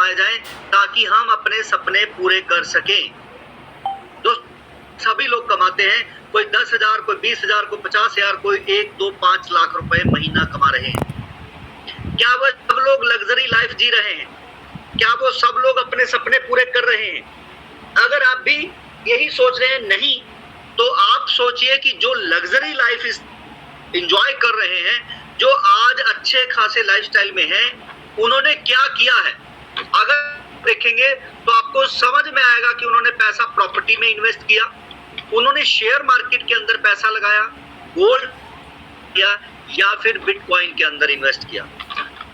लगाए जाएं ताकि हम अपने सपने पूरे कर सकें। दोस्त, सभी लोग कमाते हैं, कोई 10,000, कोई 20,000, कोई 50,000, कोई 1, 2, 5 लाख रुपए महीना कमा रहे हैं। क्या वो सब लोग लग्जरी लाइफ जी रहे हैं? क्या वो सब लोग अपने सपने पूरे कर रहे हैं? अगर आप भी यही सोच रहे हैं नहीं, तो आप सोचिए कि जो लग्जरी लाइफ एंजॉय कर रहे हैं, जो आज अच्छे खासे लाइफस्टाइल में हैं, उन्होंने क्या किया है। अगर देखेंगे तो आपको समझ में आएगा कि उन्होंने पैसा प्रॉपर्टी में इन्वेस्ट किया, उन्होंने शेयर मार्केट के अंदर पैसा लगाया, गोल्ड किया, या फिर बिटकॉइन के अंदर इन्वेस्ट किया।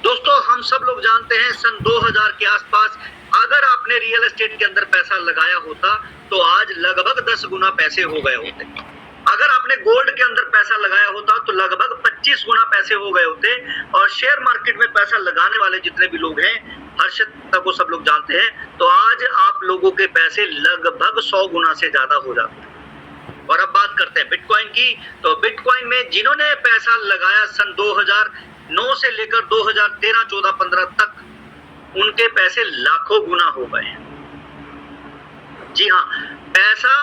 दोस्तों, हम सब लोग जानते हैं सन 2000 के आसपास अगर आपने रियल एस्टेट के अंदर पैसा लगाया होता तो आज लगभग 10 गुना पैसे हो गए होते। अगर आपने गोल्ड के अंदर पैसा लगाया होता तो लगभग 25 गुना पैसे हो गए होते। और शेयर मार्केट में पैसा लगाने वाले जितने भी लोग हैं, हर्षद को सब लोग जानते हैं, तो आज आप लोगों के पैसे लगभग 100 गुना से ज्यादा हो जाते हैं। और अब बात करते हैं बिटकॉइन की। तो बिटकॉइन में जिन्होंने पैसा लगाया सन 2009 से लेकर 2013, 14, 15 तक, उनके पैसे लाखों गुना हो गए हैं। जी हाँ, पैसा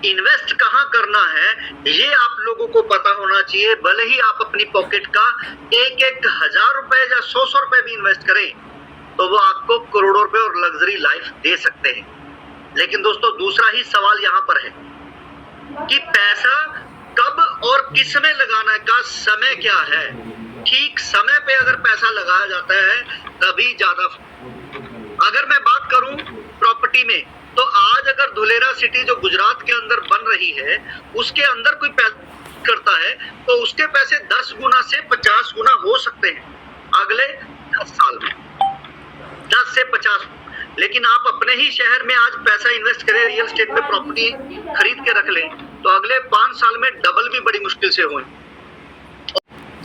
इन्वेस्ट कहाँ करना है ये आप लोगों को पता होना चाहिए। भले ही आप अपनी पॉकेट का 1-1 हजार रुपए या 100 रुपए भी इन्वेस्ट करें तो वो आपको करोड़ों रुपए और लग्जरी लाइफ दे सकते हैं। लेकिन दोस्तों, दूसरा ही सवाल यहाँ पर है कि पैसा कब और किस में लगाना का समय क्या है। ठीक समय पे अगर पैसा लगाया जाता है तभी ज्यादा। अगर मैं बात करूं प्रॉपर्टी में, तो आज अगर धुलेरा सिटी जो गुजरात के अंदर बन रही है, उसके अंदर कोई पैसा करता है तो उसके पैसे 10 गुना से 50 गुना हो सकते हैं अगले 10 साल में, 10 से 50। लेकिन आप अपने ही शहर में आज पैसा इन्वेस्ट करें, रियल एस्टेट में प्रॉपर्टी खरीद के रख लें, तो अगले 5 साल में डबल भी बड़ी मुश्किल से हो।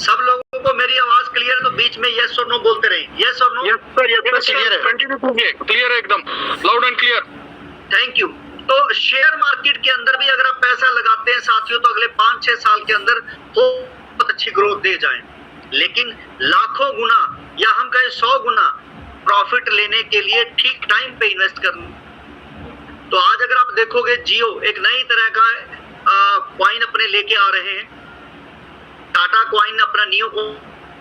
सब लोगों को मेरी आवाज क्लियर है तो बीच में यस और नो बोलते रहे। यस और नो? यस सर, क्लियर है, कंटिन्यू कीजिए, क्लियर है एकदम, loud and clear. Thank you. तो शेयर मार्केट के अंदर भी अगर आप पैसा लगाते हैं साथियों, तो अगले 5-6 साल के अंदर बहुत अच्छी ग्रोथ दे जाए। लेकिन लाखों गुना या हम कहें 100 गुना प्रॉफिट लेने के लिए ठीक टाइम पे इन्वेस्ट करना। तो आज अगर आप देखोगे, जियो एक नई तरह का कॉइन अपने लेके आ रहे हैं। टाटा कॉइन अपना नियो को,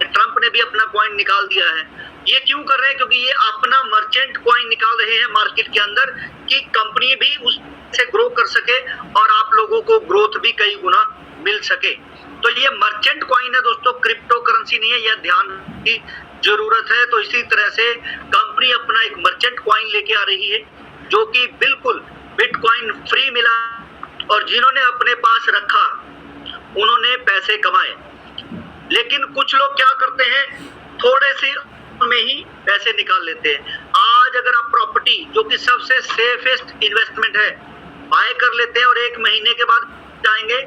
ट्रंप ने भी अपना कॉइन निकाल दिया है। ये क्यों कर रहे हैं? क्योंकि ये अपना मर्चेंट कॉइन निकाल रहे हैं मार्केट के अंदर कि कंपनी भी उससे ग्रो कर सके और आप लोगों को ग्रोथ भी कई गुना मिल सके। तो ये मर्चेंट कॉइन है दोस्तों, क्रिप्टो करेंसी नहीं है। यह ध्यान की जरूरत है। तो इसी तरह से कंपनी अपना एक मर्चेंट कॉइन लेके आ रही है जो कि बिल्कुल बिटकॉइन फ्री मिला, और जिन्होंने अपने पास रखा उन्होंने पैसे कमाए। लेकिन कुछ लोग क्या करते हैं, थोड़े से में ही पैसे निकाल लेते हैं। आज अगर आप प्रॉपर्टी, जो कि सबसे सेफेस्ट इन्वेस्टमेंट है, बाय कर लेते हैं और 1 महीने के बाद जाएंगे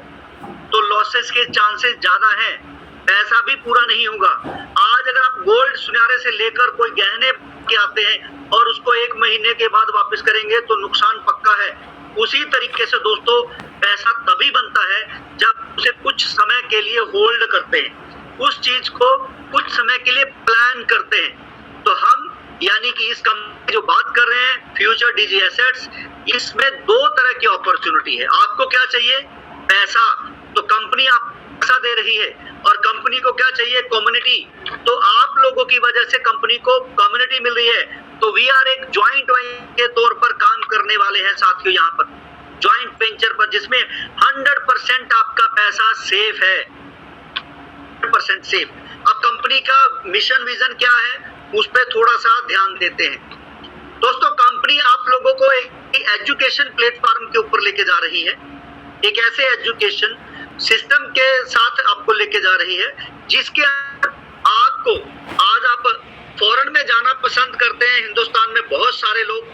तो लॉसेस के चांसेस ज्यादा हैं, पैसा भी पूरा नहीं होगा। आज अगर आप गोल्ड सुनारे से लेकर कोई गहने के आते हैं और उसको 1 महीने के बाद वापस करेंगे तो नुकसान पक्का है। उसी तरीके से दोस्तों, पैसा तभी बनता है जब उसे कुछ समय के लिए होल्ड करते हैं, उस चीज को कुछ समय के लिए प्लान करते हैं। तो हम यानी कि इस कंपनी जो बात कर रहे हैं, फ्यूचर डीजी एसेट्स, इसमें 2 तरह की अपॉर्चुनिटी है। आपको क्या चाहिए? पैसा। तो कंपनी आप पैसा दे रही है, और कंपनी को क्या चाहिए? कम्युनिटी। तो आप लोगों की वजह से कंपनी को कम्युनिटी मिल रही है। तो वी आर एक ज्वाइंट के तौर पर काम करने वाले हैं साथियों, यहाँ पर ज्वाइंट वेंचर पर, जिसमें 100% आपका पैसा सेफ है, 100% सेफ। अब कंपनी का मिशन विजन क्या है, उस पर थोड़ा सा ध्यान देते हैं। दोस्तों, कंपनी आप लोगों को एक एजुकेशन प्लेटफॉर्म के ऊपर लेके जा रही है, एक ऐसे एजुकेशन सिस्टम के साथ आपको लेके जा रही है जिसके आपको, आज आप फॉरेन में जाना पसंद करते हैं, हिंदुस्तान में बहुत सारे लोग,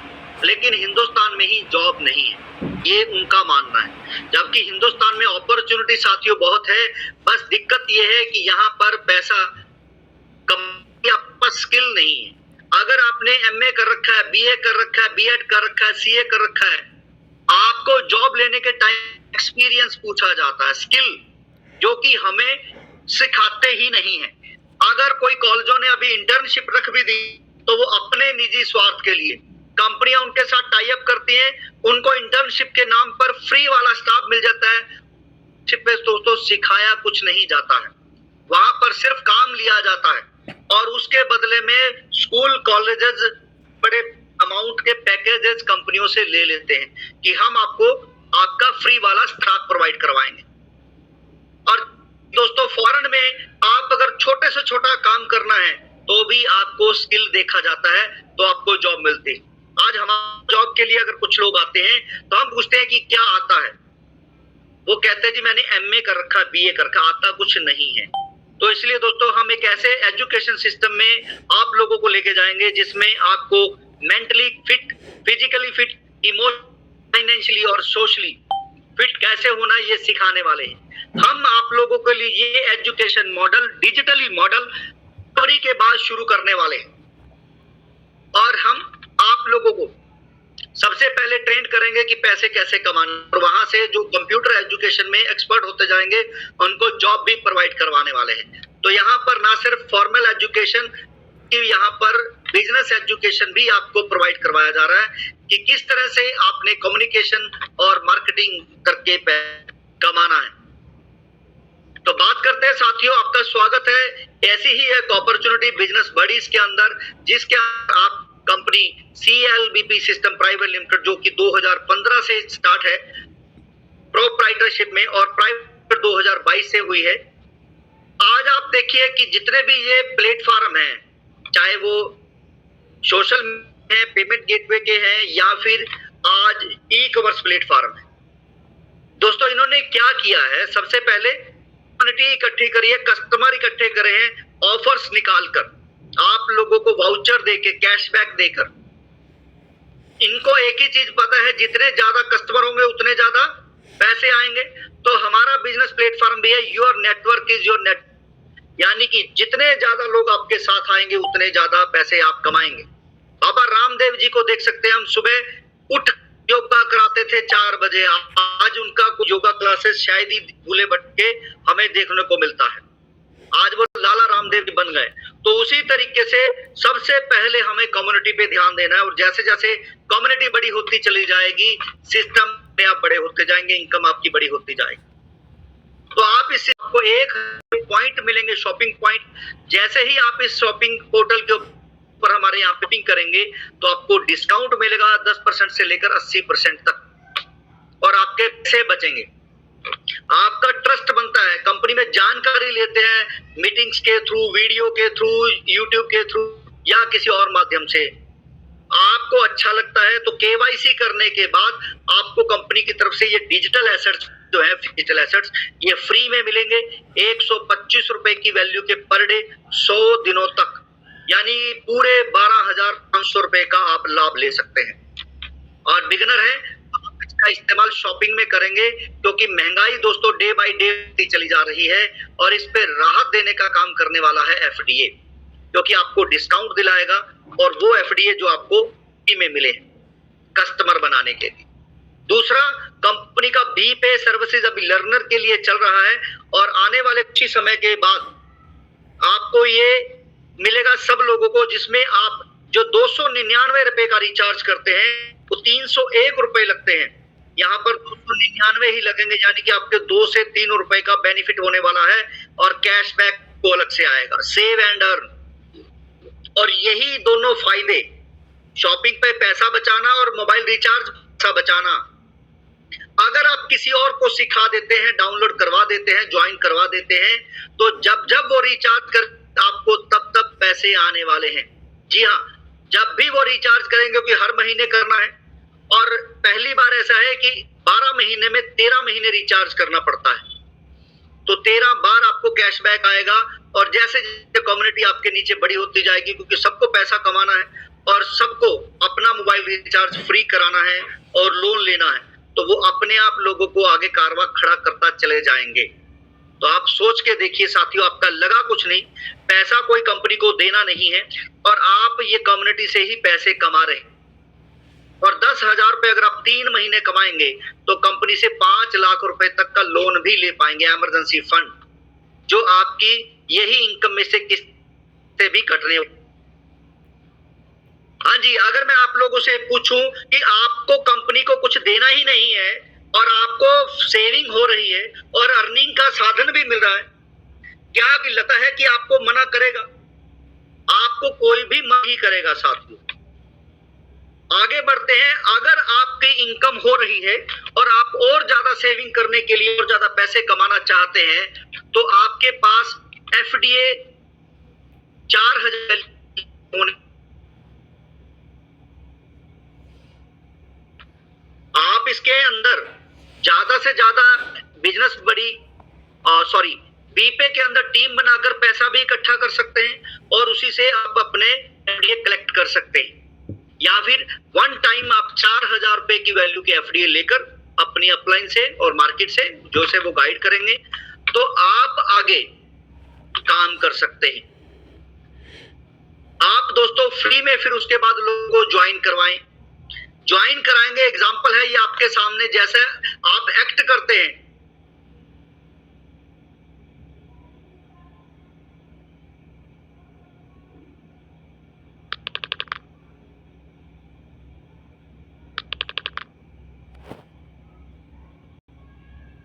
लेकिन हिंदुस्तान में ही जॉब नहीं है, ये उनका मानना है। जबकि हिंदुस्तान में अपॉर्चुनिटी साथियों बहुत है, बस दिक्कत ये है कि यहाँ पर पैसा कम, आपका स्किल नहीं है। अगर आपने एमए कर रखा है, बीए कर रखा है, बीएड कर रखा है, सीए कर रखा है, आपको जॉब लेने के टाइम एक्सपीरियंस पूछा जाता है, स्किल, जो कि हमें सिखाते ही नहीं है। अगर कोई कॉलेजों ने अभी इंटर्नशिप रख भी दी तो वो अपने निजी स्वार्थ के लिए कंपनियां उनके साथ टाई अप करती हैं, उनको इंटर्नशिप के नाम पर फ्री वाला स्टाफ मिल जाता है। दोस्तों सिखाया कुछ नहीं जाता है, वहां पर सिर्फ काम लिया जाता है और उसके बदले में स्कूल कॉलेजेस बड़े अमाउंट के पैकेजेस कंपनियों से ले लेते हैं कि हम आपको आपका फ्री वाला स्टाफ प्रोवाइड करवाएंगे। और दोस्तों फॉरेन में आप अगर छोटे से छोटा काम करना है तो भी आपको स्किल देखा जाता है, तो आपको जॉब मिलती है। आज हमारे जॉब के लिए अगर कुछ लोग आते हैं तो हम पूछते हैं कि क्या आता है, वो कहते हैं जी मैंने एमए कर रखा, बीए कर रखा, आता कुछ नहीं है। तो इसलिए दोस्तों हम एक ऐसे एजुकेशन सिस्टम में आप लोगों को लेके जाएंगे जिसमें आपको mentally fit, physically fit, financially और सोशली फिट कैसे होना ये सिखाने वाले हैं। हम आप लोगों के लिए ये एजुकेशन मॉडल, डिजिटली मॉडल करी के बाद शुरू करने वाले हैं और हम आप लोगों को सबसे पहले ट्रेन करेंगे कि पैसे कैसे कमाना, और वहां से जो कंप्यूटर एजुकेशन में एक्सपर्ट होते जाएंगे उनको जॉब भी प्रोवाइड करवाने वाले हैं। तो यहाँ पर ना सिर्फ फॉर्मल एजुकेशन की, यहाँ पर बिजनेस एजुकेशन भी आपको प्रोवाइड करवाया जा रहा है कि किस तरह से आपने कम्युनिकेशन और मार्केटिंग करके कमाना है। तो बात करते हैं साथियों, आपका स्वागत है ऐसी ही एक अपॉर्चुनिटी बिजनेस बडीज के अंदर, जिसके आप company CLBP system private limited जो कि 2015 से स्टार्ट है प्रोप्राइटरशिप में और प्राइवेट 2022 से हुई है। आज आप देखिए कि जितने भी ये प्लेटफॉर्म हैं, चाहे वो सोशल है, पेमेंट गेटवे के हैं या फिर आज ई कॉमर्स प्लेटफॉर्म है, दोस्तों इन्होंने क्या किया है, सबसे पहले कम्युनिटी इकट्ठी करी है, कस्टमर इकट्ठे करे हैं, ऑफर्स निकालकर आप लोगों को वाउचर देके, कैशबैक देकर। इनको एक ही चीज पता है, जितने ज्यादा कस्टमर होंगे उतने ज्यादा पैसे आएंगे। तो हमारा बिजनेस प्लेटफॉर्म भी है your network is your net, यानी कि जितने ज्यादा लोग आपके साथ आएंगे उतने ज्यादा पैसे आप कमाएंगे। बाबा रामदेव जी को देख सकते हैं, हम सुबह उठ योगा कराते थे 4 बजे, आज उनका कुछ योगा क्लासेस शायद ही भूले भटके हमें देखने को मिलता है, आज वो लाला रामदेव जी बन गए। तो उसी तरीके से सबसे पहले हमें कम्युनिटी पे ध्यान देना है और जैसे जैसे कम्युनिटी बड़ी होती चली जाएगी, सिस्टम में आप बड़े होते जाएंगे, इनकम आपकी बड़ी होती जाएगी। तो आप इससे आपको एक पॉइंट मिलेंगे, शॉपिंग पॉइंट। जैसे ही आप इस शॉपिंग पोर्टल के ऊपर हमारे यहाँ शॉपिंग करेंगे तो आपको डिस्काउंट मिलेगा 10% से लेकर 80% तक और आपके पैसे बचेंगे। आपका ट्रस्ट बनता है, कंपनी में जानकारी लेते हैं मीटिंग्स के थ्रू, वीडियो के थ्रू, यूट्यूब के थ्रू या किसी और माध्यम से। आपको अच्छा लगता है तो केवाईसी करने के बाद आपको कंपनी की तरफ से ये डिजिटल एसेट्स जो है, डिजिटल एसेट्स ये फ्री में मिलेंगे 125 रुपए की वैल्यू के पर डे 100 दिनों तक, यानी पूरे 12,500 रुपए का आप लाभ ले सकते हैं। और बिगिनर है इसका इस्तेमाल शॉपिंग में करेंगे क्योंकि महंगाई दोस्तों डे बाय डे चली जा रही है और इस पे राहत देने का काम करने वाला है FDA, क्योंकि आपको डिस्काउंट दिलाएगा और वो FDA जो आपको फ्री में मिले कस्टमर बनाने के लिए। दूसरा, कंपनी का BPay सर्विसेज अभी लर्नर के लिए चल रहा है और आने वाले कुछ ही समय के बाद आपको ये मिलेगा सब लोगों को, जिसमें आप जो 299 रुपए का रिचार्ज करते हैं वो 301 रुपए लगते हैं, यहाँ पर 299 ही लगेंगे, यानी कि आपके 2 से 3 रुपए का बेनिफिट होने वाला है और कैशबैक को अलग से आएगा, सेव एंड अर्न। और यही दोनों फायदे, शॉपिंग पे पैसा बचाना और मोबाइल रिचार्ज पैसा बचाना, अगर आप किसी और को सिखा देते हैं, डाउनलोड करवा देते हैं, ज्वाइन करवा देते हैं, तो जब जब वो रिचार्ज कर आपको तब तब पैसे आने वाले हैं। जी हाँ, जब भी वो रिचार्ज करेंगे, क्योंकि हर महीने करना है और पहली बार ऐसा है कि 12 महीने में 13 महीने रिचार्ज करना पड़ता है, तो 13 बार आपको कैशबैक आएगा। और जैसे जैसे कम्युनिटी आपके नीचे बड़ी होती जाएगी, क्योंकि सबको पैसा कमाना है और सबको अपना मोबाइल रिचार्ज फ्री कराना है और लोन लेना है, तो वो अपने आप लोगों को आगे कारवा खड़ा करता चले जाएंगे। तो आप सोच के देखिए साथियों, आपका लगा कुछ नहीं, पैसा कोई कंपनी को देना नहीं है और आप ये कम्युनिटी से ही पैसे कमा रहे हैं। और 10,000 रुपए अगर आप 3 महीने कमाएंगे तो कंपनी से 5 लाख रुपए तक का लोन भी ले पाएंगे, इमरजेंसी फंड, जो आपकी यही इनकम में से किस्त से भी कटने। हाँ जी, अगर मैं आप लोगों से पूछूं कि आपको कंपनी को कुछ देना ही नहीं है और आपको सेविंग हो रही है और अर्निंग का साधन भी मिल रहा है, क्या अभी लगता है कि आपको मना करेगा? आपको कोई भी मना ही करेगा साथियों। आगे बढ़ते हैं। अगर आपकी इनकम हो रही है और आप और ज्यादा सेविंग करने के लिए और ज्यादा पैसे कमाना चाहते हैं, तो आपके पास एफडीए 4000 होने, आप इसके अंदर ज्यादा से ज्यादा बिजनेस बड़ी सॉरी बीपे के अंदर टीम बनाकर पैसा भी इकट्ठा कर सकते हैं और उसी से आप अपने एफडीए कलेक्ट कर सकते हैं, या फिर वन टाइम आप 4000 रुपए की वैल्यू के एफडीए लेकर अपनी अपलाइन से और मार्केट से जो से वो गाइड करेंगे, तो आप आगे काम कर सकते हैं। आप दोस्तों फ्री में फिर उसके बाद लोगों को ज्वाइन करवाएं, ज्वाइन कराएंगे। एग्जांपल है ये आपके सामने, जैसे आप एक्ट करते हैं,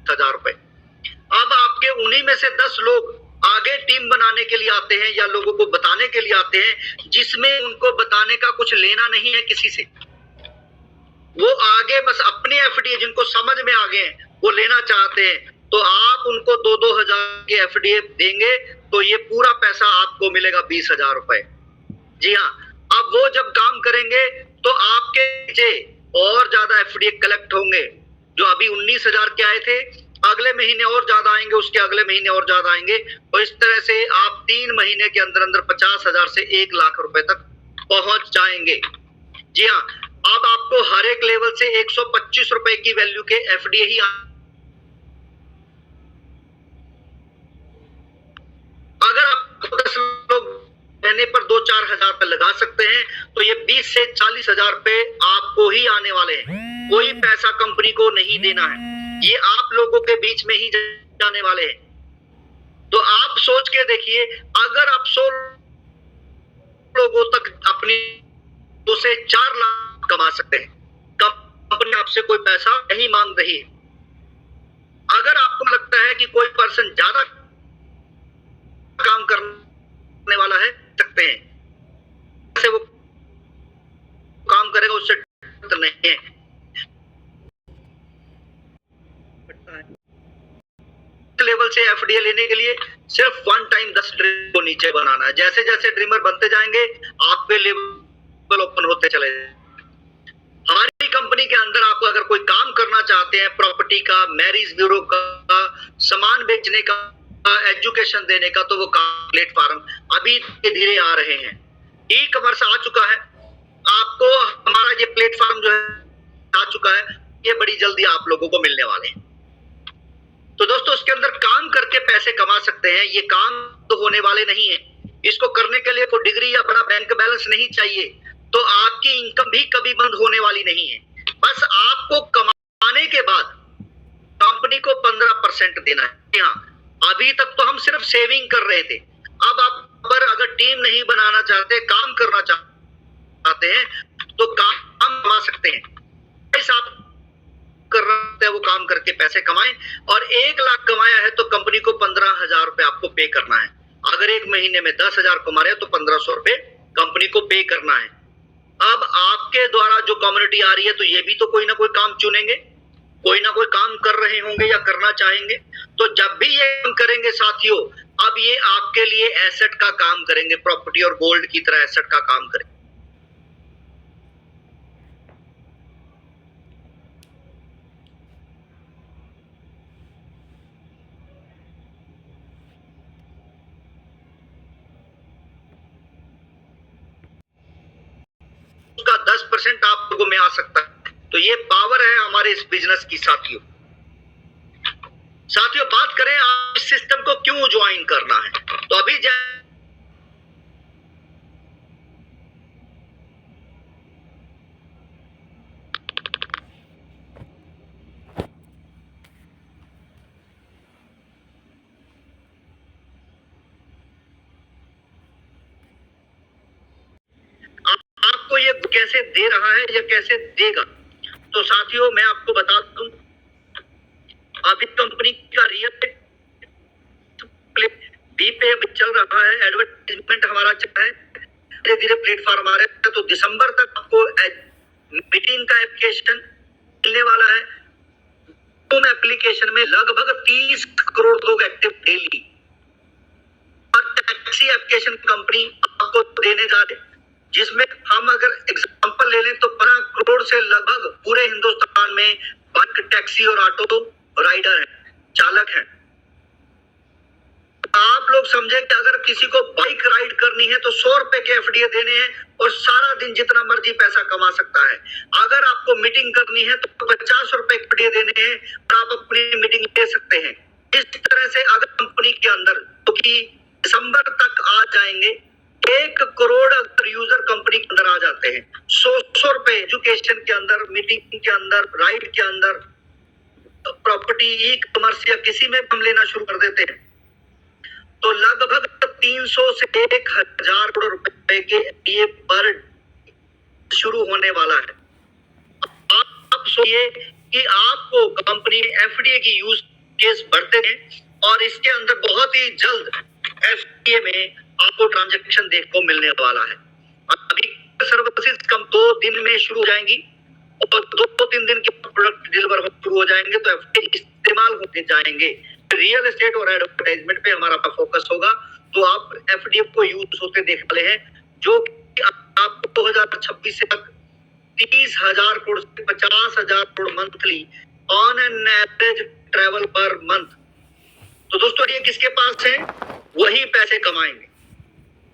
₹1000। अब आपके उन्हीं में से 10 लोग आगे टीम बनाने के लिए आते हैं या लोगों को बताने के लिए आते हैं, जिसमें उनको बताने का कुछ लेना नहीं है किसी से। वो आगे बस अपने एफडीए जिनको समझ में आ गए हैं वो लेना चाहते हैं, तो आप उनको 2-2 हजार के एफडीए देंगे तो ये पूरा पैसा आपको मिलेगा 20,000 रुपए। जी हाँ, अब वो जब काम करेंगे तो आपके नीचे और ज्यादा एफडीए कलेक्ट होंगे। जो अभी 19,000 के आए थे, अगले महीने और ज्यादा आएंगे, उसके अगले महीने और ज्यादा आएंगे, और इस तरह से आप 3 महीने के अंदर अंदर 50,000 से 1 लाख रुपए तक पहुंच जाएंगे। जी हाँ, अब आपको हर एक लेवल से 125 रुपए की वैल्यू के एफडीए ही अगर आप 10 लोग रहने पर 2-4 हजार रुपए लगा सकते हैं, तो ये 20 से 40 हजार रुपए आपको ही आने वाले हैं। कोई पैसा कंपनी को नहीं देना है, ये आप लोगों के बीच में ही जाने वाले हैं। तो आप सोच के देखिए, अगर आप 100 लोगों तक अपनी 2 से 4 लाख कमा सकते हैं, कंपनी आपसे कोई पैसा नहीं मांग रही है। अगर आपको लगता है कि कोई पर्सन ज्यादा काम करने वाला है, सकते हैं, से वो काम करेगा उससे नहीं है। लेवल से एफडीए लेने के लिए सिर्फ वन टाइम 10 ड्रीम को नीचे बनाना है। जैसे जैसे ड्रीमर बनते जाएंगे आपके लेवल ओपन होते चले जाएंगे। हमारी कंपनी के अंदर आप अगर कोई काम करना चाहते हैं, प्रॉपर्टी का, मैरिज ब्यूरो का, सामान बेचने का, एजुकेशन देने का, तो वो प्लेटफॉर्म अभी धीरे धीरे आ रहे हैं। ई कॉमर्स आ चुका है, आपको हमारा ये प्लेटफॉर्म जो है आ चुका है, ये बड़ी जल्दी आप लोगों को मिलने वाले हैं। तो दोस्तों उसके अंदर काम करके पैसे कमा सकते हैं। ये काम तो होने वाले नहीं है, इसको करने के लिए कोई डिग्री या बड़ा बैंक बैलेंस नहीं चाहिए, तो आपकी इनकम भी कभी बंद होने वाली नहीं है। बस आपको कमाने के बाद कंपनी को 15% देना है। हाँ, अभी तक तो हम सिर्फ सेविंग कर रहे थे, अब आप पर अगर टीम नहीं बनाना चाहते, काम करना चाहते हैं, तो काम कमा सकते हैं। आप कर रहे हैं वो काम करके पैसे कमाएं, और 1 लाख कमाया है तो कंपनी को 15,000 रुपए आपको पे करना है। अगर एक महीने में 10,000 कमा रहे हैं तो 1,500 रुपए कंपनी को पे करना है। अब आपके द्वारा जो कम्युनिटी आ रही है, तो ये भी तो कोई ना कोई काम चुनेंगे, कोई ना कोई काम कर रहे होंगे या करना चाहेंगे। तो जब भी ये काम करेंगे साथियों, अब ये आपके लिए एसेट का काम करेंगे, प्रॉपर्टी और गोल्ड की तरह एसेट का काम करेंगे। उसका 10% आप लोगों में आ सकता है। तो ये पावर है हमारे इस बिजनेस की साथियों। साथियों बात करें आप इस सिस्टम को क्यों ज्वाइन करना है, तो अभी आपको ये कैसे दे रहा है या कैसे देगा। तो साथियों मैं आपको बता दूं, अभी कंपनी का रियल बी पे चल रहा है, एडवर्टाइजमेंट हमारा चल रहा है, धीरे धीरे प्लेटफॉर्म आ रहे हैं। तो दिसंबर तक आपको मीटिंग का एप्लीकेशन मिलने वाला है। उन एप्लीकेशन में लगभग 30 करोड़ लोग एक्टिव डेली, और टैक्सी एप्लीकेशन कंपनी आपको देने जा रही है, जिसमें हम अगर एग्जांपल ले लें तो 15 करोड़ से लगभग पूरे हिंदुस्तान में बाइक, टैक्सी और ऑटो राइडर हैं, चालक हैं। आप लोग समझे कि अगर किसी को बाइक राइड करनी है तो 100 रुपए के एफडीए देने हैं और सारा दिन जितना मर्जी पैसा कमा सकता है। अगर आपको मीटिंग करनी है तो 50 रुपए एफडीए देने हैं और आप अपनी मीटिंग ले सकते हैं। इस तरह से अगर कंपनी के अंदर, क्योंकि दिसंबर तक आ जाएंगे, 1 करोड़ अगर यूजर कंपनी के अंदर आ जाते हैं, 100 रुपए एजुकेशन के अंदर, मीटिंग के अंदर, राइड के अंदर, प्रॉपर्टी, ई कॉमर्स या किसी में हम लेना शुरू कर देते हैं, तो लगभग 300 से 1000 करोड़ रुपए के ये पर शुरू होने वाला है। आप सोचिए कि आपको कंपनी एफडीए की यूज केस बढ़ते हैं और इसके अंदर बहुत ही जल्द एफडीए में आपको ट्रांजैक्शन देखने को मिलने वाला है। अभी सर्विसेज कम 2 दिन में शुरू हो जाएंगी और 2-3 दिन के प्रोडक्ट डिलीवर शुरू हो जाएंगे, तो एफडीए इस्तेमाल होते जाएंगे। रियल एस्टेट और एडवर्टाइजमेंट पे हमारा फोकस होगा, तो आप एफडीए को यूज होते देख वाले हैं, जो आपको 2026 से तक 30,000 करोड़ से 50,000 crore monthly on an average travel per month. तो दोस्तों ये किसके पास है, वही पैसे कमाएंगे।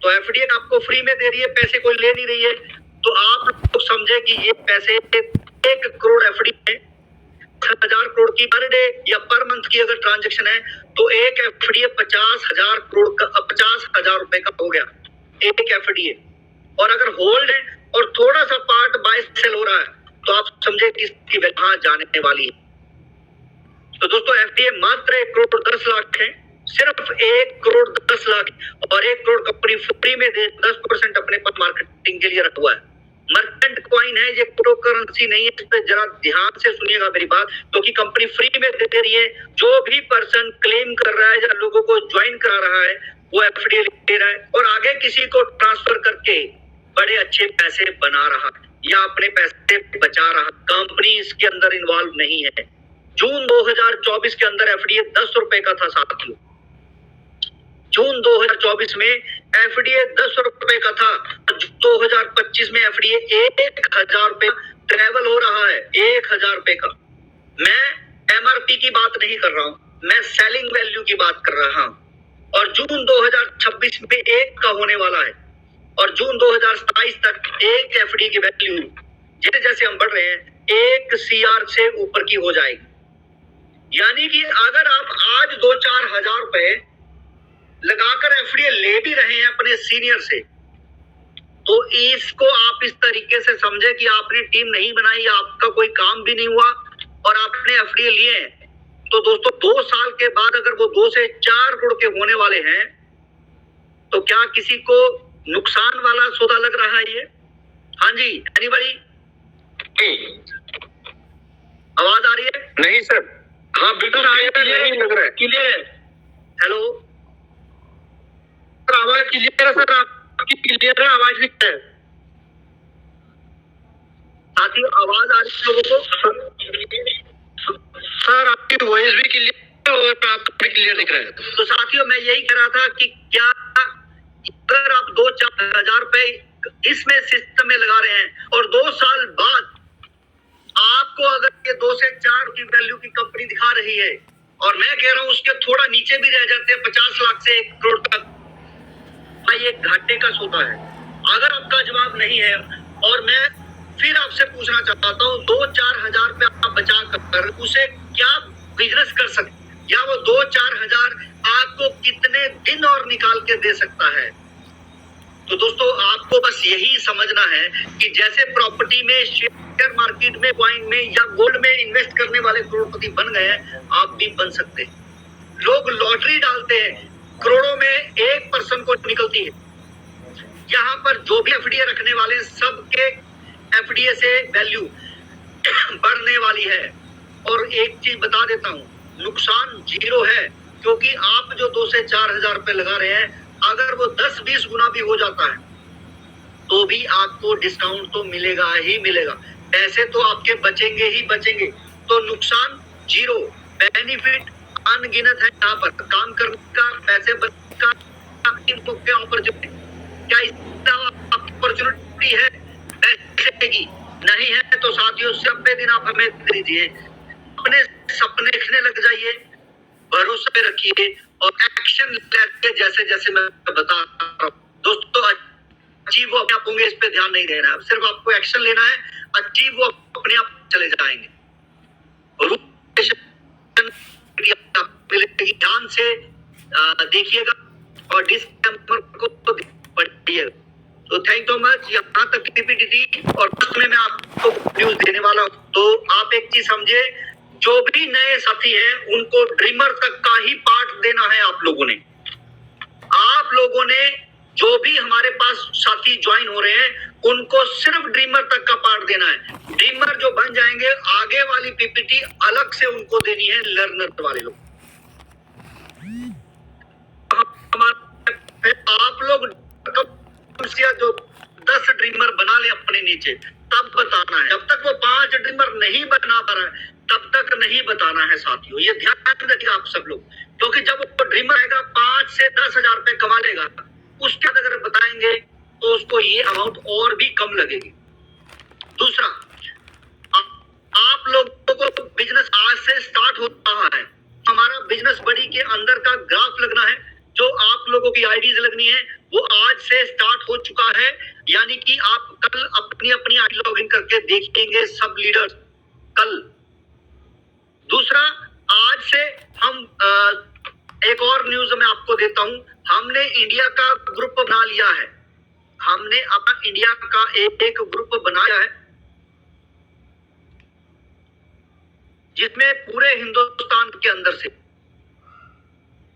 तो एफडीए आपको फ्री में दे रही है, पैसे कोई ले नहीं रही है, तो आप लोग समझे कि ये पैसे 1 करोड़ एफडी में 1000 करोड़ की पर डे या पर मंथ की अगर ट्रांजैक्शन है तो एक एफडीए 50,000 करोड़ का 50,000 रुपए का हो गया एक एफडीए। और अगर होल्ड है और थोड़ा सा पार्ट बाय सेल हो रहा है तो आप समझे कि इसकी वैल्यू जाने वाली है। तो दोस्तों एफडीए मात्र 1 करोड़ 10 लाख है, सिर्फ 1 करोड़ 10 लाख, और 1 करोड़ कंपनी फ्री में दे 10% अपने पास मार्केटिंग के लिए रखा हुआ है। मर्चेंट कॉइन है, ये क्रिप्टो करेंसी नहीं है, इस पे जरा ध्यान से सुनिएगा मेरी बात, क्योंकि कंपनी फ्री में दे रही है। जो भी पर्सन क्लेम कर रहा है या लोगों को ज्वाइन करा रहा है वो एफडीए ले रहा है और आगे किसी को ट्रांसफर करके बड़े अच्छे पैसे बना रहा या अपने पैसे बचा रहा। कंपनी इसके अंदर इन्वॉल्व नहीं है। जून 2024 के अंदर एफडीए 10 रुपए का था साथियों। जून 2024 में एफडीए 10 रुपए का था, 2025 में एफडीए 1000 रुपए ट्रेवल हो रहा है, 1000 रुपए का। मैं एमआरपी की बात नहीं कर रहा हूं, मैं सेलिंग वैल्यू की बात कर रहा हूं। और जून 2026 में 1 का होने वाला है और जून 2027 तक एक एफडी की वैल्यू जैसे जैसे हम बढ़ रहे हैं 1 सीआर से ऊपर की हो जाएगी। यानी कि अगर आप आज 2-4 हजार रुपए लगाकर एफडीए ले भी रहे हैं अपने सीनियर से, तो इसको आप इस तरीके से समझे कि आपने टीम नहीं बनाई, आपका कोई काम भी नहीं हुआ और आपने एफडीए लिए हैं। तो दोस्तों 2 साल के बाद अगर वो 2 से 4 करोड़ के होने वाले हैं तो क्या किसी को नुकसान वाला सौदा लग रहा है ये? हाँ जी, एनीबॉडी? आवाज आ रही है? नहीं सर, हाँ बिल्कुल नहीं लग रहा है। क्लियर है? हेलो, आवाज क्लियर है सर, आपकी क्लियर है, आवाज भी है साथियों, आवाज आ रही है लोगों को? सर आपकी वॉइस भी क्लियर है और आपका भी क्लियर दिख रहा है। तो साथियों मैं यही कह रहा था कि क्या अगर आप 2-4 हजार रुपए इसमें सिस्टम में लगा रहे हैं और 2 साल बाद आपको अगर ये 2 से 4 की वैल्यू की कंपनी दिखा रही है और मैं कह रहा हूं उसके थोड़ा नीचे भी रह जाते हैं 50 लाख से 1 करोड़ तक, ये घाटे का सौदा है। अगर आपका जवाब नहीं है और मैं फिर आपसे पूछना चाहता हूँ 2-4 हजार रुपए आप बचा कर उसे क्या बिजनेस कर सकते, या वो 2-4 हजार आपको कितने दिन और निकाल के दे सकता है? तो दोस्तों आपको बस यही समझना है कि जैसे प्रॉपर्टी में, शेयर मार्केट में, कॉइन में या गोल्ड में इन्वेस्ट करने वाले करोड़पति बन गए हैं, आप भी बन सकते हैं। लोग लॉटरी डालते हैं, करोड़ों में 1 पर्सन को निकलती है। यहाँ पर जो भी एफडीए रखने वाले सबके एफडीए से वैल्यू बढ़ने वाली है। और एक चीज बता देता हूँ, नुकसान 0 है, क्योंकि आप जो 2 से 4 हजार रुपए लगा रहे हैं, अगर वो 10-20 गुना भी हो जाता है तो भी आपको डिस्काउंट तो मिलेगा ही मिलेगा। पैसे तो आपके बचेंगे ही बचेंगे। तो नुकसान 0, बेनिफिट अनगिनत है। यहाँ पर काम करने का, पैसे बचने का अपॉर्चुनिटी, क्या अपॉर्चुनिटी है पैसे की? नहीं है तो साथियों 90 दिन आप हमें दीजिए, अपने सपने देखने लग जाइए, भरोसा पे रखिए और एक्शन लेते जैसे जैसे मैं बता रहा हूँ दोस्तों। अचीव वो अपने आप होंगे, इस पे ध्यान नहीं देना है, सिर्फ आपको एक्शन लेना है, अचीव वो अपने आप चले जाएंगे। ध्यान से देखिएगा और दिसंबर को पढ़िएगा। तो थैंक यू मच। यहाँ तक पीपीटी थी और उसमें मैं आपको न्यूज देने वाला हूँ। तो आप एक चीज समझे, जो भी नए साथी हैं उनको ड्रीमर तक का ही पार्ट देना है। आप लोगों ने जो भी हमारे पास साथी ज्वाइन हो रहे हैं उनको सिर्फ ड्रीमर तक का पार्ट देना है। ड्रीमर जो बन जाएंगे, आगे वाली पीपीटी अलग से उनको देनी है लर्नर वाले लोग। आप लोग जो 10 ड्रीमर बना ले अपने नीचे, तब बताना है। जब तक वो 5 ड्रीमर नहीं बना पा रहा है तब तक नहीं बताना है साथियों। ये ध्यान रखिए आप सब लोग, क्योंकि जब वो ड्रीमर आएगा 5 से 10 हजार रुपए कमा लेगा, उसके बाद अगर बताएंगे तो उसको ये अमाउंट और भी कम लगेगी। दूसरा, आप लोगों को बिजनेस आज से स्टार्ट हो रहा है। हमारा बिजनेस बड़ी के अंदर का ग्राफ लगना है, जो आप लोगों की आईडीज लगनी है वो आज से स्टार्ट हो चुका है। यानी कि आप कल अपनी अपनी आईडी लॉगिन करके देखेंगे सब लीडर्स कल। दूसरा, आज से हम एक और न्यूज मैं आपको देता हूं, हमने इंडिया का ग्रुप बना लिया है। हमने अपना इंडिया का एक ग्रुप बनाया है जिसमें पूरे हिंदुस्तान के अंदर से,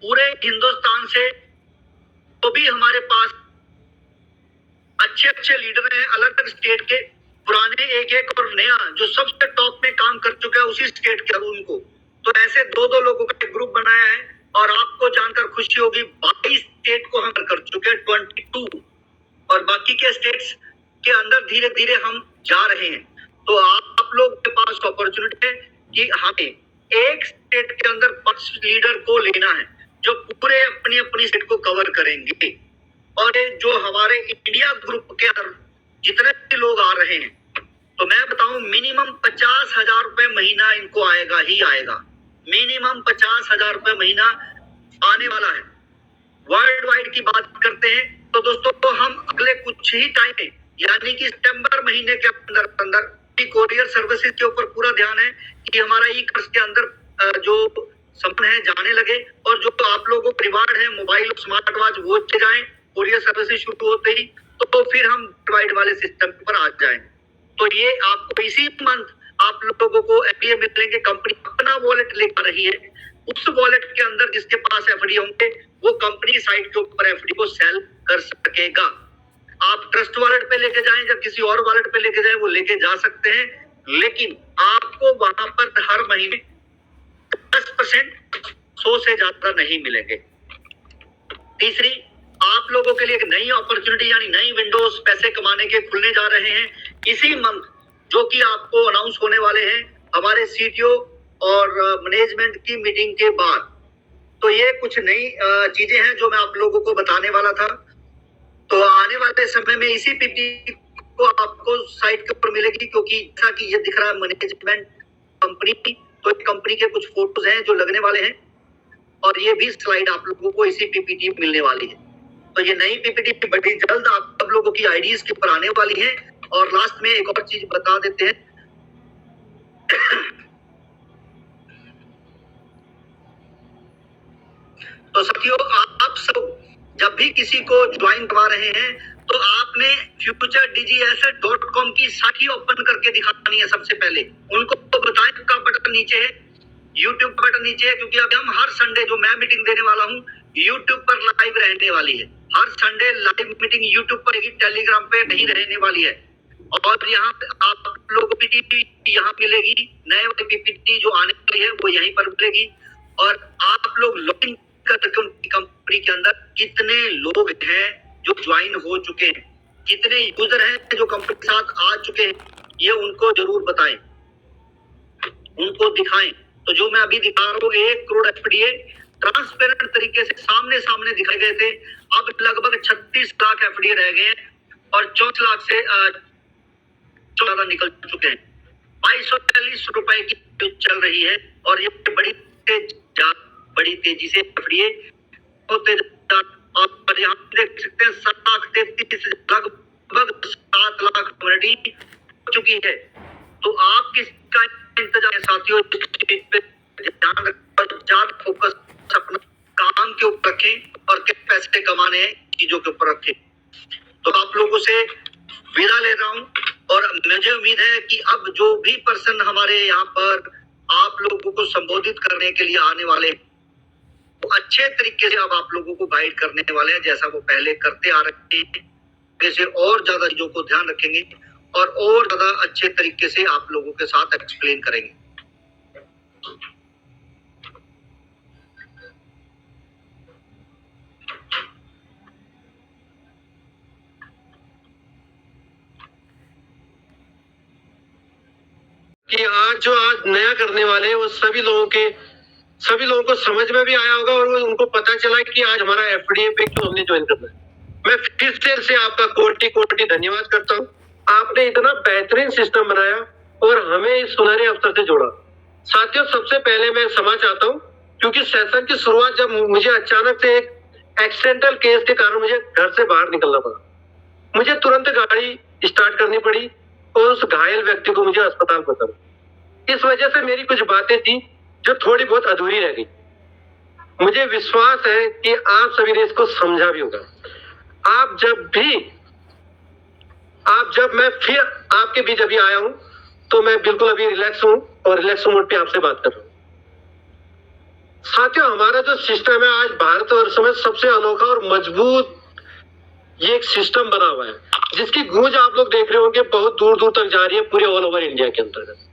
पूरे हिंदुस्तान से तो भी हमारे पास अच्छे अच्छे लीडर हैं अलग अलग स्टेट के, पुराने एक और नया जो सबसे टॉप में काम कर चुका है उसी स्टेट के उनको। तो ऐसे 2-2 लोगों का एक ग्रुप बनाया है और आपको जानकर खुशी होगी 22 स्टेट को हम कर चुके हैं, 22, और बाकी के स्टेट्स के अंदर धीरे धीरे हम जा रहे हैं। तो आप लोग के पास अपॉर्चुनिटी है कि हमें एक स्टेट के अंदर 5 लीडर को लेना है जो पूरे अपनी अपनी स्टेट को कवर करेंगे। और जो हमारे इंडिया ग्रुप के अंदर जितने भी लोग आ रहे हैं, तो मैं बताऊं मिनिमम 50,000 रुपए महीना इनको आएगा ही आएगा। मिनिमम 50,000 रुपए महीना आने वाला है। वर्ल्ड वाइड की बात करते हैं तो दोस्तों, तो हम अगले कुछ ही टाइम में यानी कि सितंबर महीने के अंदर कोरियर सर्विसेज के ऊपर पूरा ध्यान है कि हमारा ई कॉमर्स के अंदर जो सामान है जाने लगे, और जो आप लोगों को रिवार्ड है मोबाइल स्मार्ट वॉच वो चले जाए कोरियर सर्विसेज शुरू होते ही, तो फिर हम वर्ल्ड वाले सिस्टम पर आ जाए। तो ये आपको इसी मंथ आप लोगों को एफडीए मिलेंगे। कंपनी अपना वॉलेट लेकर रही है, उस वॉलेट के अंदर जिसके पास एफडी होंगे वो कंपनी साइट के ऊपर एफडी को सेल कर सकेगा। आप ट्रस्ट वॉलेट पे लेके जाएं या किसी और वॉलेट पे लेके जाएं, वो लेके जा सकते हैं, लेकिन आपको वहां पर हर महीने 10% 100 से ज्यादा नहीं मिलेंगे। तीसरी, आप लोगों के लिए एक नई अपॉर्चुनिटी यानी नई विंडोज पैसे कमाने के खुलने जा रहे हैं इसी मंथ, जो कि आपको अनाउंस होने वाले हैं हमारे सीटीओ और मैनेजमेंट की मीटिंग के बाद। तो ये कुछ नई चीजें हैं जो मैं आप लोगों को बताने वाला था। तो आने वाले समय में इसी पीपीटी को आपको साइट के ऊपर मिलेगी, क्योंकि जैसा कि ये दिख रहा है मैनेजमेंट कंपनी, तो कंपनी के कुछ फोटोज हैं जो लगने वाले हैं और ये भी स्लाइड आप लोगों को इसी पीपीटी में मिलने वाली है। तो ये नई पीपीटी बड़ी जल्द आप सब लोगों की आईडीज के ऊपर आने वाली है। और लास्ट में एक और चीज बता देते हैं, तो साथियों आप सब जब भी किसी को ज्वाइन करवा रहे हैं तो आपने futureDigiAsset.com की साइट ही ओपन करके दिखानी है। सबसे पहले उनको तो बताएं का बटन नीचे है, यूट्यूब का बटन नीचे है, क्योंकि अभी हम हर संडे जो मैं मीटिंग देने वाला हूँ यूट्यूब पर लाइव रहने वाली है। हर संडे लाइव मीटिंग यूट्यूब पर रहेगी, टेलीग्राम पे नहीं रहने वाली है। और यहाँ आप लोगों को पीपीटी यहाँ मिलेगी, नए वाली पीपीटी जो आने वाली है वो यहीं पर मिलेगी। और आप लोग लॉगिन करके उनकी कंपनी के अंदर कितने लोग हैं जो ज्वाइन हो चुके हैं, कितने यूजर हैं जो कंपनी के साथ आ चुके हैं, ये उनको जरूर बताएं, उनको दिखाएं। तो जो मैं अभी दिखा रहा हूँ 1 करोड़ एफडीए ट्रांसपेरेंट तरीके से सामने सामने दिखाए गए थे। अब लगभग 36 लाख एफडीए रह गए हैं और 24 लाख से ज्यादा निकल चुके हैं। 2240 रुपए की चल रही है और ये बड़ी तेजी से एफडीए होते और यहाँ देख सकते हैं लगभग 7 लाख ऑलरेडी हो चुकी है। तो आप किसका इंतजार है साथियों, ध्यान रखें, ज्यादा फोकस अपना काम के ऊपर रखें और कितने पैसे कमाने हैं चीजों के ऊपर रखें। तो आप लोगों से विदा ले रहा हूं और मुझे उम्मीद है कि अब जो भी पर्सन हमारे यहाँ पर आप लोगों को संबोधित करने के लिए आने वाले वो अच्छे तरीके से अब आप लोगों को गाइड करने वाले हैं, जैसा वो पहले करते आ रहे हैं। जैसे और ज्यादा चीजों को ध्यान रखेंगे और ज्यादा अच्छे तरीके से आप लोगों के साथ एक्सप्लेन करेंगे। कि आज नया करने वाले हैं वो सभी लोगों को समझ में भी आया होगा और उनको पता चला कि आज हमारा एफडीए पे क्यों हमने ज्वाइन करना है। मैं फिर से आपका कोटि धन्यवाद करता हूँ। आपने इतना बेहतरीन सिस्टम बनाया और हमें इस सुनहरे अवसर से जोड़ा। साथियों, सबसे पहले मैं क्षमा चाहता हूँ क्योंकि सेशन की शुरुआत जब मुझे अचानक से एक एक्सीडेंटल केस के कारण मुझे घर से बाहर निकलना पड़ा, मुझे तुरंत गाड़ी स्टार्ट करनी पड़ी और उस घायल व्यक्ति को मुझे अस्पताल पहुंचाना। इस वजह से मेरी कुछ बातें थी जो थोड़ी बहुत अधूरी रह गई। मुझे विश्वास है कि आप सभी ने इसको समझा भी होगा। जब मैं फिर आपके बीच अभी आया हूं तो मैं बिल्कुल अभी रिलैक्स हूं और रिलैक्स मोड पे आपसे बात कर रहा हूं। साथियों, हमारा जो सिस्टम है आज भारतवर्ष में सबसे अनोखा और मजबूत ये एक सिस्टम बना हुआ है जिसकी गूंज आप लोग देख रहे होंगे बहुत दूर दूर तक जा रही है पूरे ऑल ओवर इंडिया के अंतर्गत।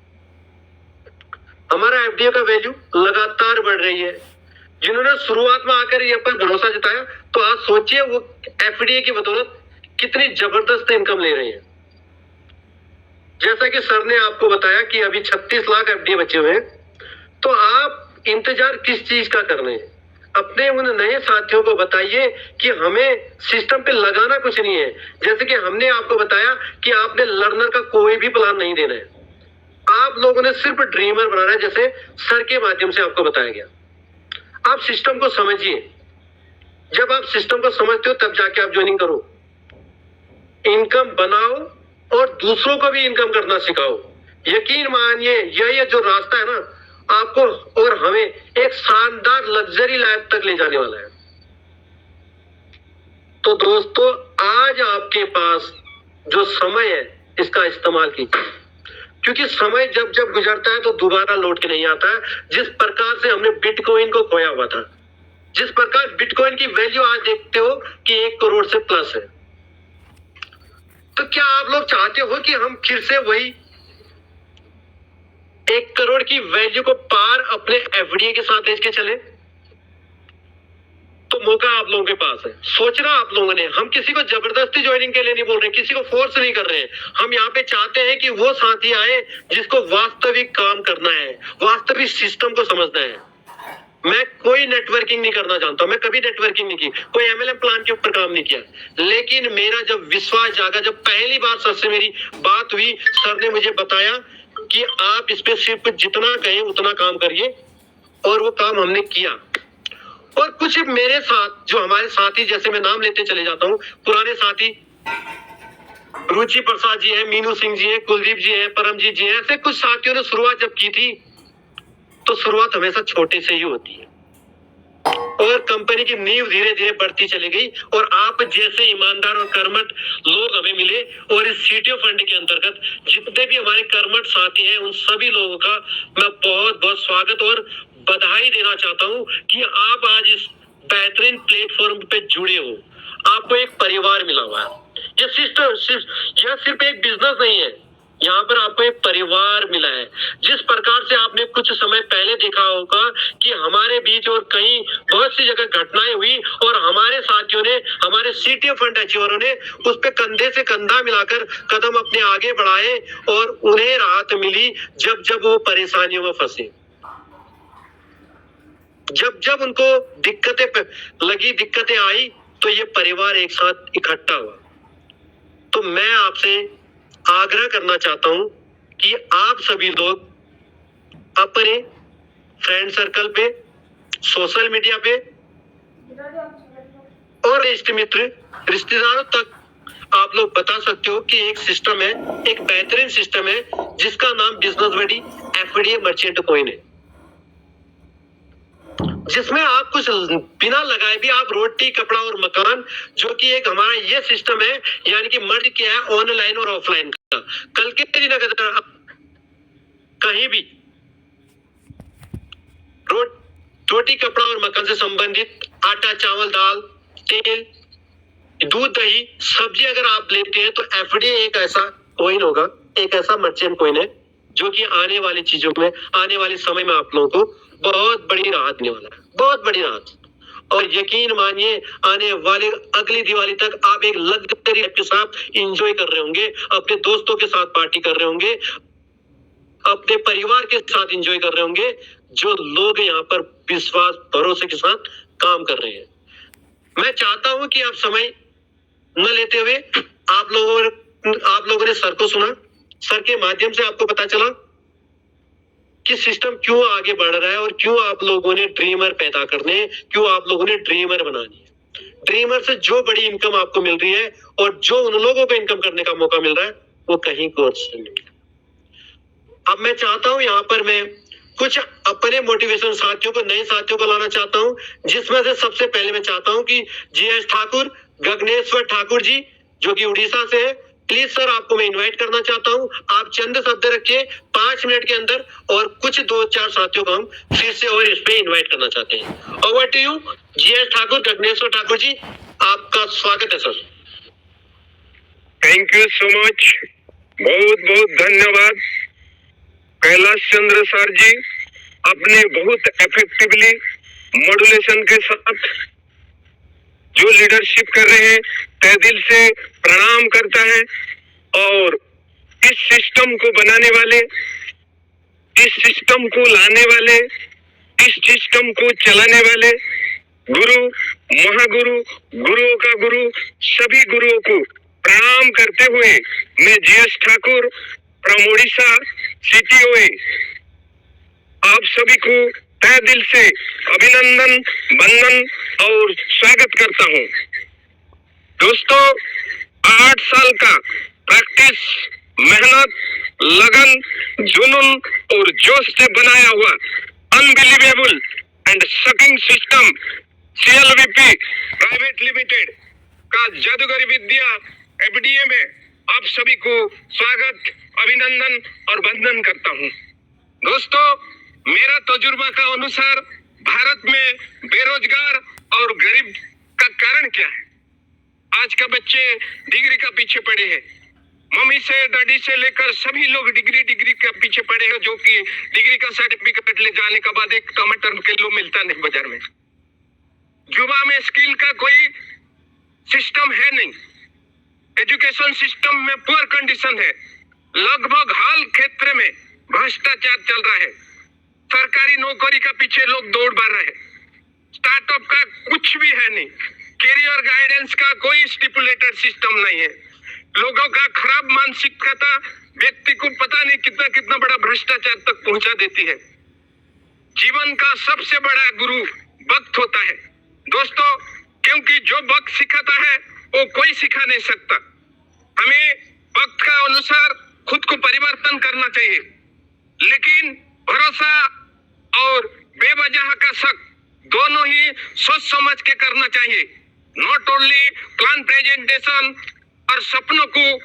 हमारा एफडीए का वैल्यू लगातार बढ़ रही है। जिन्होंने शुरुआत में आकर ये पर भरोसा जताया तो आज सोचिए वो एफडीए की बदौलत कितनी जबरदस्त इनकम ले रहे हैं। जैसा कि सर ने आपको बताया कि अभी 36 लाख एफडीए बचे हुए हैं, तो आप इंतजार किस चीज का कर रहे हैं? अपने उन नए साथियों को बताइए कि हमें सिस्टम पे लगाना कुछ नहीं है। जैसे कि हमने आपको बताया कि आपने लर्नर का कोई भी प्लान नहीं देना है, आप लोगों ने सिर्फ ड्रीमर बनाना है, जैसे सर के माध्यम से आपको बताया गया। आप सिस्टम को समझिए, जब आप सिस्टम को समझते हो तब जाके आप ज्वाइनिंग करो, इनकम बनाओ और दूसरों को भी इनकम करना सिखाओ। यकीन मानिए यही जो रास्ता है ना, आपको और हमें एक शानदार लग्जरी लाइफ तक ले जाने वाला है। तो दोस्तों, आज आपके पास जो समय है इसका इस्तेमाल कीजिए, क्योंकि समय जब जब गुजरता है तो दोबारा लौट के नहीं आता है। जिस प्रकार से हमने बिटकॉइन को खोया हुआ था, जिस प्रकार बिटकॉइन की वैल्यू आज देखते हो कि 1 करोड़ से प्लस है, तो क्या आप लोग चाहते हो कि हम फिर से वही 1 करोड़ की वैल्यू को पार अपने एफडीए के साथ लेके चले? तो मौका आप लोगों के पास है, सोचना आप लोगों ने। हम किसी को जबरदस्ती ज्वाइनिंग के लिए नहीं बोल रहे, किसी को फोर्स नहीं कर रहे हैं। हम यहाँ पे चाहते हैं कि वो साथी आए जिसको वास्तविक काम करना है, वास्तविक सिस्टम को समझना है। मैं कोई नेटवर्किंग नहीं करना चाहता, मैं कभी नेटवर्किंग नहीं की, कोई एमएलएम प्लान के ऊपर काम नहीं किया। लेकिन मेरा जब विश्वास जागा, जब पहली बार सर से मेरी बात हुई, सर ने मुझे बताया कि आप इस पे सिर्फ जितना कहें उतना काम करिए, और वो काम हमने किया। और कुछ मेरे साथ जो हमारे साथी, जैसे मैं नाम लेते चले जाता हूँ, पुराने साथी रुचि प्रसाद जी हैं, मीनू सिंह जी हैं, कुलदीप जी हैं, परमजीत जी हैं, ऐसे कुछ साथियों ने शुरुआत जब की थी तो शुरुआत हमेशा छोटे से ही होती है और कंपनी की नींव धीरे धीरे बढ़ती चली गई। और आप जैसे ईमानदार और कर्मठ लोग हमें मिले, और इस सीटीओ फंड के अंतर्गत जितने भी हमारे कर्मठ साथी हैं उन सभी लोगों का मैं बहुत बहुत स्वागत और बधाई देना चाहता हूं कि आप आज इस बेहतरीन प्लेटफॉर्म पे जुड़े हो। आपको एक परिवार मिला हुआ है। यह सिर्फ एक बिजनेस नहीं है, यहाँ पर आपको एक परिवार मिला है। जिस प्रकार से आपने कुछ समय पहले देखा होगा कि हमारे बीच और कहीं बहुत सी जगह घटनाएं हुई और हमारे साथियों ने, हमारे सीटीओ फंड अचीवरों ने उस पे कंधे से कंधा मिलाकर कदम अपने आगे बढ़ाए और उन्हें राहत मिली जब जब वो परेशानियों में फंसे, जब जब उनको दिक्कतें आई तो ये परिवार एक साथ इकट्ठा हुआ। तो मैं आपसे आग्रह करना चाहता हूं कि आप सभी लोग अपने फ्रेंड सर्कल पे, सोशल मीडिया पे और इष्ट मित्र, रिश्तेदारों तक आप लोग बता सकते हो कि एक सिस्टम है, एक बेहतरीन सिस्टम है जिसका नाम बिजनेस बडी एफडीए मर्चेंट कॉइन है, जिसमें आप कुछ बिना लगाए भी आप रोटी, कपड़ा और मकान, जो कि एक हमारा ये सिस्टम है, यानी कि मर्ज किया है ऑनलाइन और ऑफलाइन का। कल के दिन अगर कहीं भी रोटी, कपड़ा और मकान से संबंधित आटा, चावल, दाल, तेल, दूध, दही, सब्जी अगर आप लेते हैं तो एफडीए एक ऐसा कॉइन होगा, एक ऐसा मर्चेंट कॉइन है जो कि आने वाली चीजों में, आने वाले समय में आप लोगों को बहुत बड़ी राहत देने वाला है, बहुत बड़ी राहत। और यकीन मानिए आने वाले अगली दिवाली तक आप एक लग्जरी के साथ एंजॉय कर रहे होंगे, अपने दोस्तों के साथ पार्टी कर रहे होंगे, अपने परिवार के साथ एंजॉय कर रहे होंगे, जो लोग यहाँ पर विश्वास, भरोसे के साथ काम कर रहे हैं। मैं चाहता हूं कि आप समय न लेते हुए आप लोगों ने सर को सुना, सर के माध्यम से आपको पता चला कि सिस्टम क्यों आगे बढ़ रहा है और क्यों आप लोगों ने ड्रीमर पैदा करने, क्यों आप लोगों ने ड्रीमर बनानी है। ड्रीमर से जो बड़ी इनकम आपको मिल रही है और जो उन लोगों को इनकम करने का मौका मिल रहा है वो कहीं कोर्स से नहीं मिला। अब मैं चाहता हूं यहाँ पर मैं कुछ अपने मोटिवेशन साथियों को, नए साथियों को लाना चाहता हूं, जिसमें से सबसे पहले मैं चाहता हूं कि जीएस ठाकुर, गगनेश्वर ठाकुर जी, जो कि उड़ीसा से है। प्लीज सर, आपको मैं इनवाइट करना चाहता हूं। आप चंद शब्द रखिए 5 मिनट के अंदर, और कुछ 2-4 साथियों को हम फिर से और इस पे इनवाइट करना चाहते हैं। Over to you GS Thakur, Gagneshwar Thakur ji, आपका स्वागत है sir. Thank you so much, बहुत बहुत धन्यवाद कैलाश चंद्र सर जी, अपने बहुत इफेक्टिवली मॉड्यूलेशन के साथ जो लीडरशिप कर रहे हैं, तहे दिल से प्रणाम करता है। और इस सिस्टम को बनाने वाले, इस सिस्टम को लाने वाले, इस सिस्टम को चलाने वाले गुरु, महागुरु, गुरुओं का गुरु, सभी गुरुओं को प्रणाम करते हुए मैं जीएस ठाकुर फ्रॉम उड़ीसा सीटीओए आप सभी को तहे दिल से अभिनंदन, वंदन और स्वागत करता हूं। दोस्तों, 8 साल का प्रैक्टिस, मेहनत, लगन, जुनून और जोश से बनाया हुआ unbelievable and shocking system CLVP private limited का जादूगरी विद्या एफडीए में आप सभी को स्वागत, अभिनंदन और वंदन करता हूं। दोस्तों, मेरा तजुर्बा का अनुसार भारत में बेरोजगार और गरीब का कारण क्या है? आज का बच्चे डिग्री का पीछे पड़े हैं, मम्मी से, डैडी से लेकर सभी लोग डिग्री का पीछे पड़े हैं, जो कि डिग्री का सर्टिफिकेट ले जाने के बाद एक टमाटर किलो मिलता नहीं बाजार में। युवा में स्किल का कोई सिस्टम है नहीं, एजुकेशन सिस्टम में पुअर कंडीशन है, लगभग हर क्षेत्र में भ्रष्टाचार चल रहा है, सरकारी नौकरी का पीछे लोग दौड़ बढ़ रहे हैं, स्टार्टअप का कुछ भी है नहीं, कैरियर गाइडेंस का कोई स्टिपुलेटेड सिस्टम नहीं है, लोगों का खराब मानसिकता व्यक्ति को पता नहीं कितना कितना बड़ा भ्रष्टाचार तक पहुंचा देती है। जीवन का सबसे बड़ा गुरु वक्त होता है दोस्तों, क्योंकि जो वक्त सिखाता है वो कोई सिखा नहीं सकता। हमें वक्त का अनुसार खुद को परिवर्तन करना चाहिए, लेकिन भरोसा और बेवजह का शक दोनों ही सोच समझ के करना चाहिए। नॉट ओनली प्लान प्रेजेंटेशन और सपनों को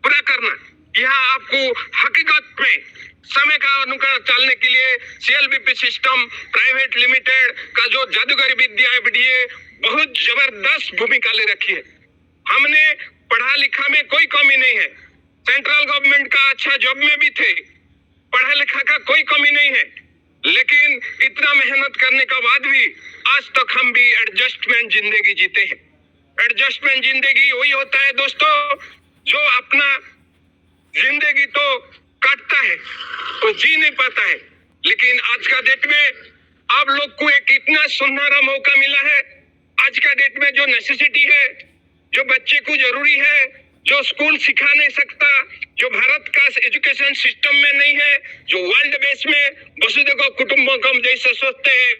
पूरा करना, यहाँ आपको हकीकत में समय का अनुकरण चलने के लिए सीएलवीपी सिस्टम प्राइवेट लिमिटेड का जो जादूगरी विद्या एफडीए बहुत जबरदस्त भूमिका ले रखी है। हमने पढ़ा लिखा में कोई कमी नहीं है, सेंट्रल गवर्नमेंट का अच्छा जॉब में भी थे, पढ़ा लिखा का कोई कमी नहीं है, लेकिन इतना मेहनत करने के बाद भी आज तक हम भी एडजस्टमेंट जिंदगी जीते हैं। एडजस्टमेंट जिंदगी वही होता है दोस्तों जो अपना जिंदगी तो काटता है तो जी नहीं पाता है, लेकिन आज का डेट में आप लोग को एक इतना सुनहरा मौका मिला है। आज का डेट में जो नेसेसिटी है, जो बच्चे को जरूरी है, जो स्कूल सिखा नहीं सकता, जो भारत का एजुकेशन सिस्टम में नहीं है, जो वर्ल्ड बेस में वसुधैव कुटुंबकम जैसे सोचते हैं,